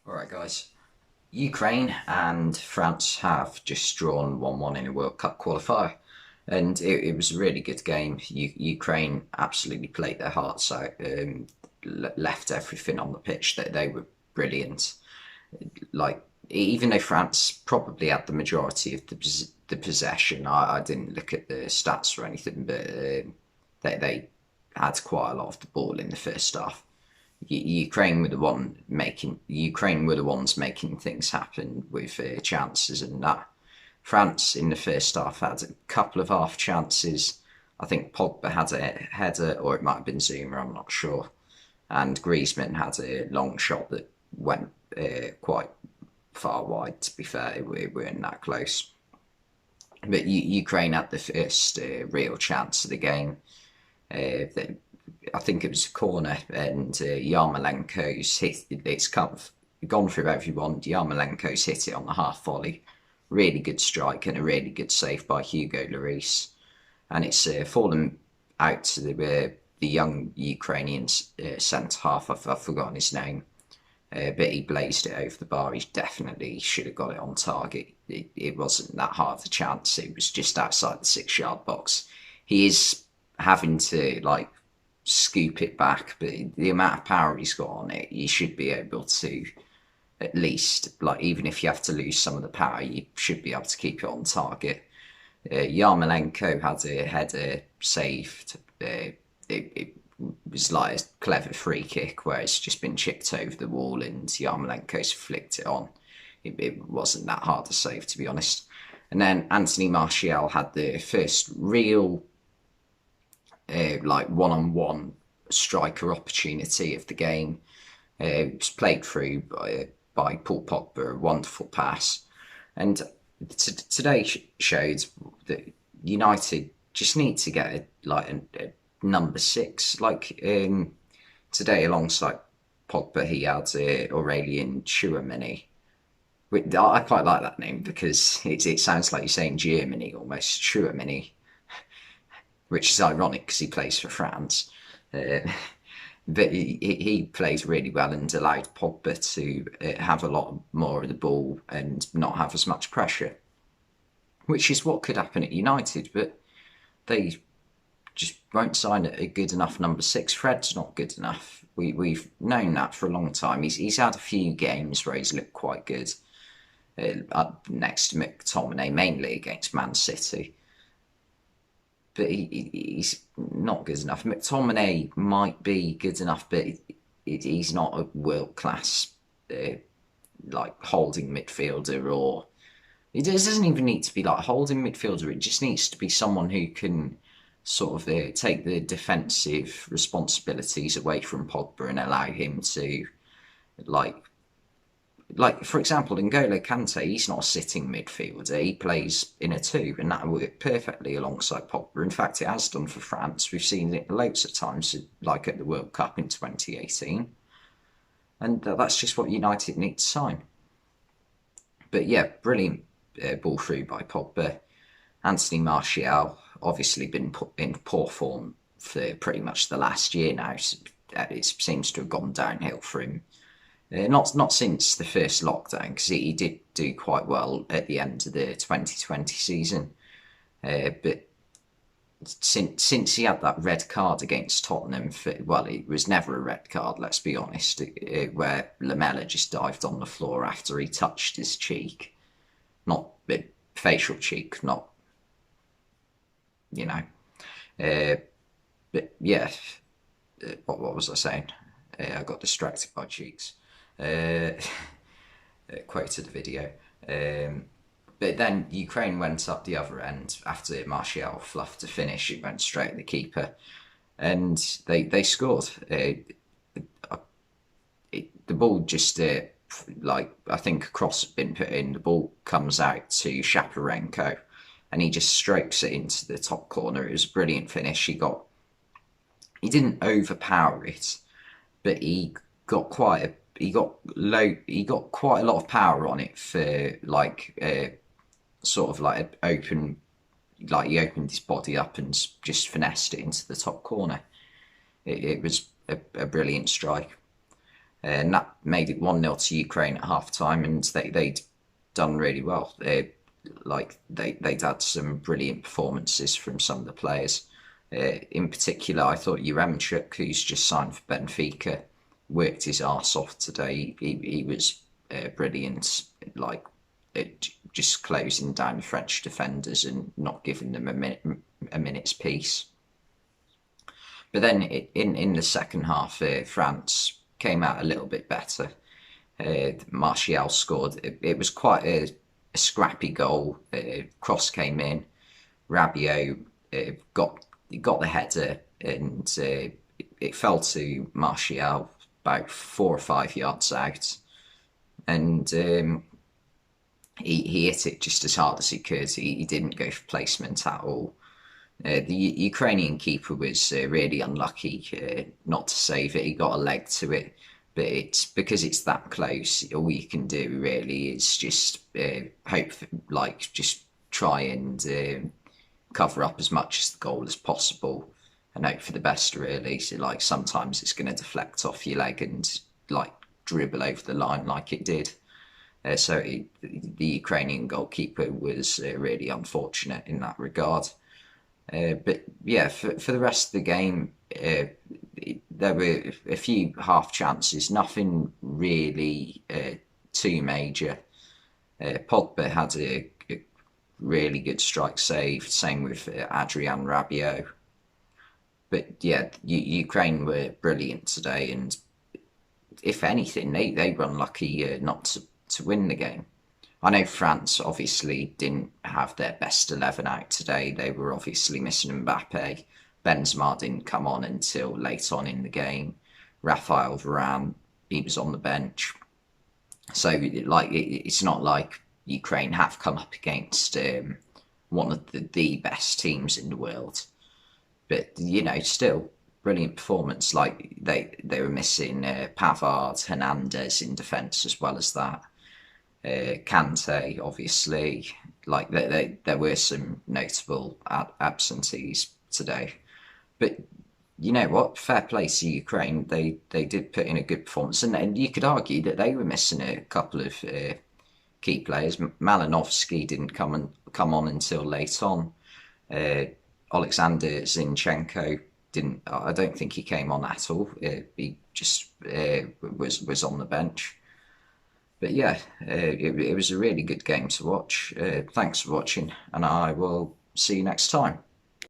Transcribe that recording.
Alright, guys. Ukraine and France have just drawn 1-1 in a World Cup qualifier, and it was a really good game. Ukraine absolutely played their hearts out, left everything on the pitch. That they were brilliant. Like, even though France probably had the majority of the possession, I didn't look at the stats or anything, but they had quite a lot of the ball in the first half. Ukraine were the ones making things happen with chances, and that France in the first half had a couple of half chances. I think Pogba had a header, or it might have been Zuma, I'm not sure. And Griezmann had a long shot that went quite far wide. To be fair, we weren't that close. But Ukraine had the first real chance of the game. I think it was a corner, and Yarmolenko's hit. It's kind of gone through everyone. Yarmolenko's hit it on the half volley. Really good strike and a really good save by Hugo Lloris. And it's fallen out to the young Ukrainian centre half. I've forgotten his name. But he blazed it over the bar. He definitely should have got it on target. It wasn't that hard a chance. It was just outside the 6 yard box. He is having to scoop it back, but the amount of power he's got on it, you should be able to at least, even if you have to lose some of the power, you should be able to keep it on target. Yarmolenko had a header saved. It was like a clever free kick where it's just been chipped over the wall and Yarmolenko's flicked it on. It wasn't that hard to save, to be honest. And then Anthony Martial had the first real one-on-one striker opportunity of the game. It was played through by Paul Pogba, a wonderful pass. And today showed that United just need to get a number 6. Today, alongside Pogba, he had Aurelien Tchouameni. I quite like that name because it sounds like you're saying Germany almost, Tchouameni, which is ironic because he plays for France. But he plays really well and allowed Pogba to have a lot more of the ball and not have as much pressure, which is what could happen at United, but they just won't sign a good enough number 6. Fred's not good enough. We've known that for a long time. He's had a few games where he's looked quite good, next to McTominay, mainly against Man City. But he's not good enough. McTominay might be good enough, but he's not a world-class holding midfielder, or it doesn't even need to be like holding midfielder. It just needs to be someone who can sort of take the defensive responsibilities away from Pogba and allow him to for example, N'Golo Kante, he's not a sitting midfielder. He plays in a 2, and that worked perfectly alongside Pogba. In fact, it has done for France. We've seen it loads of times, like at the World Cup in 2018. And that's just what United need to sign. But yeah, brilliant ball through by Pogba. Anthony Martial, obviously been put in poor form for pretty much the last year now. It seems to have gone downhill for him. Not since the first lockdown, because he did do quite well at the end of the 2020 season. But since he had that red card against Tottenham, it was never a red card, let's be honest, where Lamela just dived on the floor after he touched his cheek. Not facial cheek, not, but yeah, what was I saying? I got distracted by cheeks. Quoted the video. But then Ukraine went up the other end after Martial fluffed to finish. It went straight at the keeper, and they scored. The ball just I think a cross had been put in. The ball comes out to Shaparenko, and he just strokes it into the top corner. It was a brilliant finish. He didn't overpower it, but he got quite a lot of power on it for open, he opened his body up and just finessed it into the top corner. It was a brilliant strike. And that made it 1-0 to Ukraine at half time, and they'd done really well. They'd had some brilliant performances from some of the players. In particular, I thought Yaremchuk, who's just signed for Benfica, worked his arse off today. He was brilliant, like just closing down the French defenders and not giving them a minute's peace. But then in the second half, France came out a little bit better. Martial scored. It was quite a scrappy goal. Cross came in. Rabiot got the header, and it fell to Martial about 4 or 5 yards out, and he hit it just as hard as he could. He didn't go for placement at all. The Ukrainian keeper was really unlucky not to save it. He got a leg to it, but it's because it's that close. All you can do really is just hope, just try and cover up as much as the goal as possible, and hope for the best. Really, so sometimes it's going to deflect off your leg and dribble over the line like it did. The Ukrainian goalkeeper was really unfortunate in that regard. But yeah, for the rest of the game, there were a few half chances, nothing really too major. Pogba had a really good strike save, same with Adrien Rabiot. But yeah, Ukraine were brilliant today, and if anything, they were unlucky not to win the game. I know France obviously didn't have their best 11 out today. They were obviously missing Mbappe. Benzema didn't come on until late on in the game. Raphael Varane, he was on the bench. So it's not like Ukraine have come up against one of the best teams in the world. But still brilliant performance. They were missing Pavard, Hernandez in defence as well as that. Kante, obviously, there were some notable absentees today, but you know what? Fair play to Ukraine. They did put in a good performance, and you could argue that they were missing a couple of key players. Malinovsky didn't come on until late on. Alexander Zinchenko didn't. I don't think he came on at all. He just was on the bench. But yeah, it was a really good game to watch. Thanks for watching, and I will see you next time.